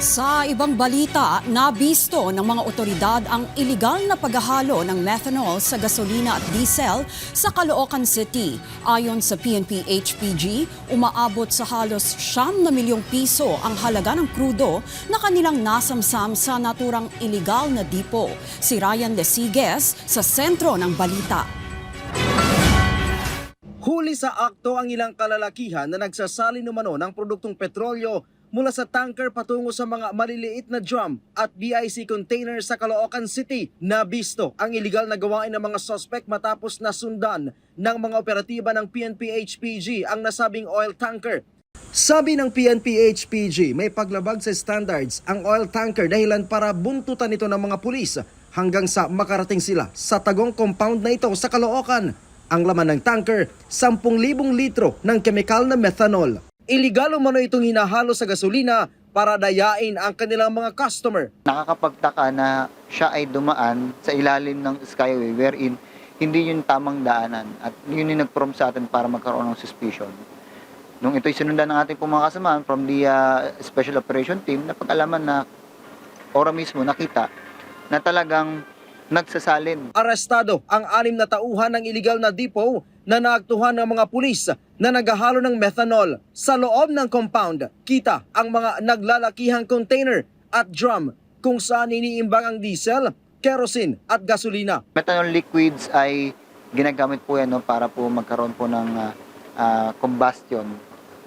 Sa ibang balita, nabisto ng mga otoridad ang iligal na paghahalo ng methanol sa gasolina at diesel sa Caloocan City. Ayon sa PNP-HPG, umaabot sa halos 9 milyong piso ang halaga ng krudo na kanilang nasamsam sa naturang iligal na dipo. Si Ryan Lesigues sa sentro ng balita. Huli sa akto ang ilang kalalakihan na nagsasalin umano ng produktong petrolyo mula sa tanker patungo sa mga maliliit na drum at BIC container sa Caloocan City. Nabisto ang iligal na gawain ng mga suspect matapos nasundan ng mga operatiba ng PNP-HPG ang nasabing oil tanker. Sabi ng PNP-HPG, may paglabag sa standards ang oil tanker dahilan para buntutan ito ng mga pulis hanggang sa makarating sila sa tagong compound na ito sa Caloocan. Ang laman ng tanker, 10,000 litro ng chemical na methanol. Iligal umano itong hinahalo sa gasolina para dayain ang kanilang mga customer. Nakakapagtaka na siya ay dumaan sa ilalim ng skyway wherein hindi yung tamang daanan at yun yung nag-prompt sa atin para magkaroon ng suspicion. Nung ito'y sinundan ng ating mga kasamahan from the Special Operation Team, napag-alaman na ora mismo nakita na talagang nagsasalin. Arestado ang 6 na tauhan ng iligal na dipo na naaktuhan ng mga pulis na naghahalo ng methanol sa loob ng compound. Kita ang mga naglalakihang container at drum kung saan iniimbang ang diesel, kerosene at gasolina. Methanol liquids ay ginagamit po yan para po magkaroon po ng combustion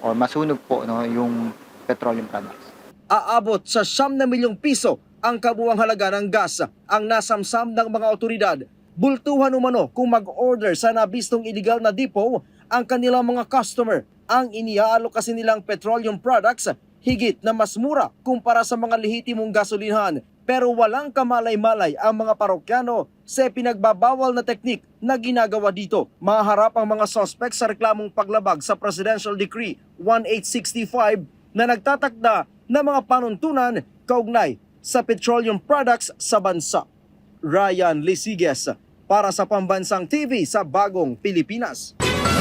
or masunog po yung petroleum products. Aabot sa 9 milyong piso ang kabuuang halaga ng gas ang nasamsam ng mga otoridad. Bultuhan umano kung mag-order sa nabistong iligal na dipo ang kanilang mga customer. Ang iniaalok kasi nilang petroleum products higit na mas mura kumpara sa mga lehitimong gasolinahan. Pero walang kamalay-malay ang mga parokyano sa pinagbabawal na teknik na ginagawa dito. Maharap ang mga suspect sa reklamong paglabag sa Presidential Decree 1865 na nagtatakda ng mga panuntunan kaugnay sa petroleum products sa bansa. Ryan Lesigues para sa Pambansang TV sa Bagong Pilipinas.